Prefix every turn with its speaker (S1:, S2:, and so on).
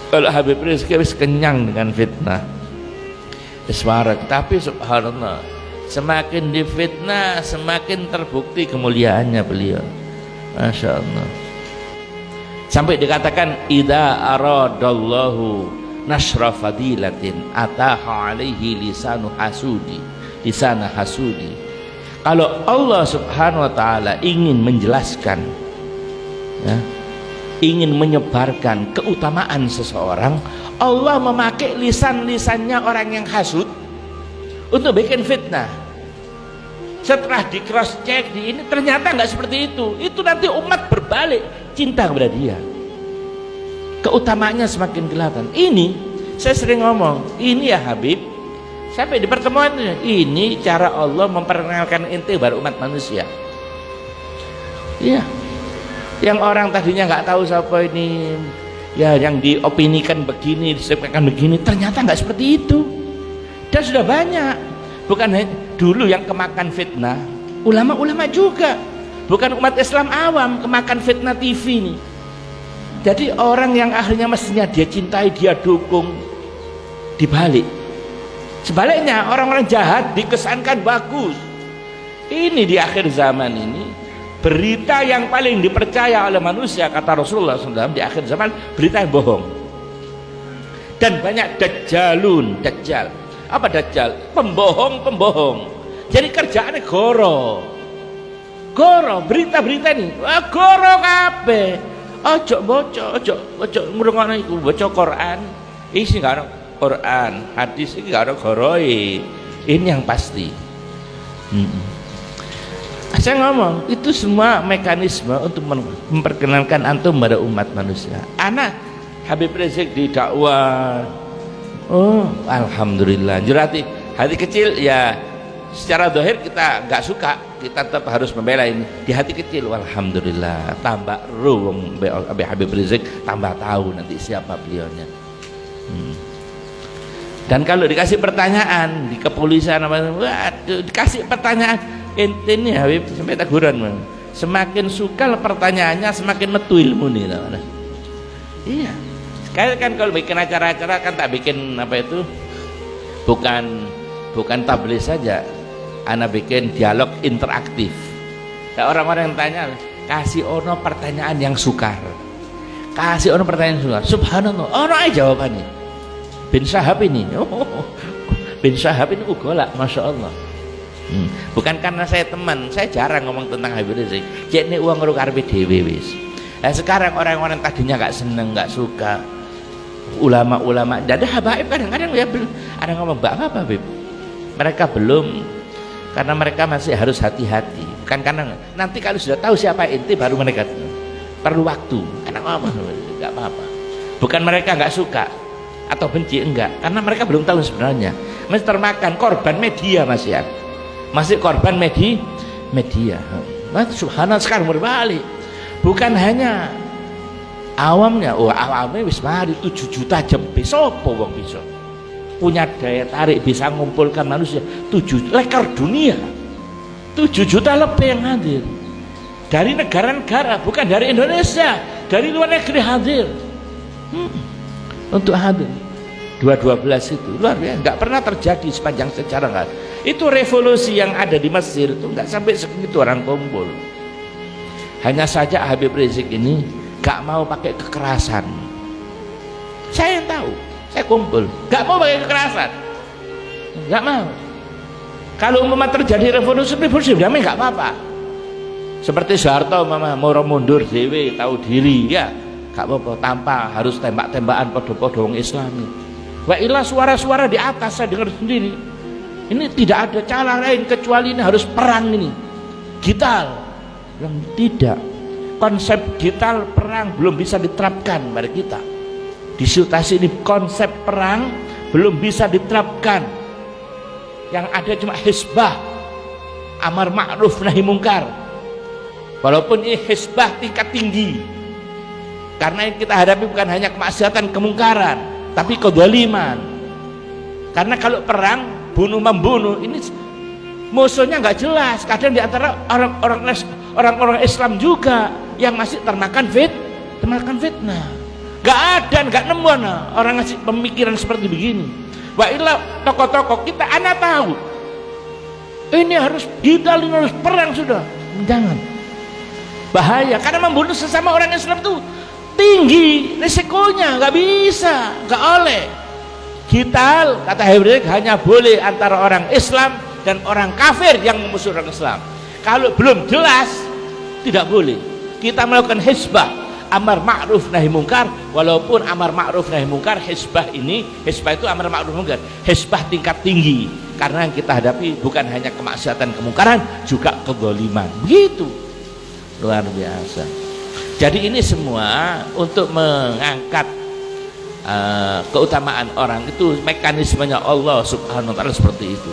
S1: Kalau Habib Rizki wis kenyang dengan fitnah, wis warak. Tapi subhanallah, semakin difitnah semakin terbukti kemuliaannya beliau. Masya Allah. Sampai dikatakan idza aradallahu nasra fadilatin ataha alaihi lisanu hasudi, lisana hasudi. Kalau Allah subhanahu wa ta'ala ingin menjelaskan, ya, ingin menyebarkan keutamaan seseorang, Allah memakai lisan-lisannya orang yang hasud untuk bikin fitnah. Setelah di cross check di ini ternyata nggak seperti itu nanti umat berbalik cinta kepada dia, keutamaannya semakin kelihatan. Ini saya sering ngomong, ini ya Habib, sampai di pertemuan ini cara Allah memperkenalkan ente baru umat manusia. Iya, yang orang tadinya nggak tahu siapa ini, ya yang diopinikan begini, disampaikan begini, ternyata nggak seperti itu. Dan sudah banyak, bukan dulu yang kemakan fitnah, ulama-ulama juga, bukan umat Islam awam kemakan fitnah TV ini. Jadi orang yang akhirnya mestinya dia cintai, dia dukung, dibalik. Sebaliknya orang-orang jahat dikesankan bagus. Ini di akhir zaman ini berita yang paling dipercaya oleh manusia, kata Rasulullah SAW, di akhir zaman berita yang bohong. Dan banyak dajjalun, dajjal. Apa dajjal? Pembohong. Jadi kerjaannya goro berita-berita ini, goro kabeh. Ojo ngrungokno iku, baca Quran isi gak ono Quran, hadis iki gak ono goroe. Ini yang pasti. Saya ngomong itu semua mekanisme untuk memperkenalkan antum pada umat manusia. Anak Habib Rizik di dakwah, oh alhamdulillah, jurati hati kecil ya. Secara dohir kita nggak suka, kita tetap harus membela ini. Di hati kecil, alhamdulillah, tambah ruang Habib Rizik, tambah tahu nanti siapa beliaunya. Dan kalau dikasih pertanyaan di kepolisian, waduh, dikasih pertanyaan, ente nih Habib sampai teguran, semakin suka pertanyaannya, semakin metu ilmu nih. Iya. Sekali kan kalau bikin acara-acara kan tak bikin apa itu, bukan tablis saja. Ana bikin dialog interaktif. Nah, orang-orang yang tanya, kasih ono pertanyaan yang sukar. Kasih ono pertanyaan yang sukar. Subhanallah, ono aja jawabannya. Bin Syahab ini, Bin Syahab ini ugolak, masya Allah. Bukan karena saya teman, saya jarang ngomong tentang Habib Rizik. Jadi uang ngeru karpe dewe wis. Nah, sekarang orang-orang tadinya nggak seneng, nggak suka, ulama-ulama, ada habaib kadang-kadang ya ada ngomong apa Habib. Mereka belum, karena mereka masih harus hati-hati, bukan karena nanti kalau sudah tahu siapa inti baru mereka perlu waktu. Karena ngomong nggak apa-apa, bukan mereka nggak suka atau benci, enggak, karena mereka belum tahu sebenarnya. Masih termakan korban media, masih korban media. Subhanallah, sekarang berbalik, bukan hanya awamnya, awamnya wis mari 7 juta jempe, sopo wong bisa punya daya tarik bisa mengumpulkan manusia 7 lekar dunia, 7 juta lebih yang hadir dari negara-negara, bukan dari Indonesia, dari luar negeri hadir untuk hadir. 212 itu luar biasa, nggak pernah terjadi sepanjang sejarah. Kan itu revolusi yang ada di Mesir itu nggak sampai segitu orang kumpul. Hanya saja Habib Rizik ini nggak mau pakai kekerasan. Saya yang tahu, saya kumpul, nggak mau pakai kekerasan, nggak mau. Kalau umpama terjadi revolusi damai nggak apa-apa. Seperti Soeharto mau mundur dewe, tahu diri, ya nggak apa-apa, tanpa harus tembak-tembakan podo-podo wong Islami. Wa ilah suara-suara di atas saya dengar sendiri. Ini tidak ada cara lain kecuali ini harus perang ini, gital. Yang tidak, konsep gital perang belum bisa diterapkan pada kita. Di situasi ini konsep perang belum bisa diterapkan. Yang ada cuma hisbah, amar ma'ruf nahi mungkar. Walaupun ini hisbah tingkat tinggi, karena yang kita hadapi bukan hanya kemaksiatan, kemungkaran, tapi kezaliman. Karena kalau perang bunuh membunuh ini musuhnya nggak jelas. Kadang di antara orang-orang Islam juga yang masih termakan fitnah. Nggak ada, nggak nemu orang ngasih pemikiran seperti begini. Wa illa tokoh-tokoh kita anak tahu ini harus kita harus perang sudah. Jangan, bahaya karena membunuh sesama orang Islam itu tinggi risikonya, nggak bisa, nggak oleh. Kita kata Hebrew hanya boleh antara orang Islam dan orang kafir yang memusuhi orang Islam. Kalau belum jelas tidak boleh kita melakukan hisbah amar ma'ruf nahi mungkar, walaupun amar ma'ruf nahi mungkar hisbah itu amar ma'ruf mungkar, hisbah tingkat tinggi karena yang kita hadapi bukan hanya kemaksiatan kemungkaran juga kezaliman, begitu luar biasa. Jadi ini semua untuk mengangkat keutamaan orang itu mekanismenya Allah Subhanahu wa taala seperti itu.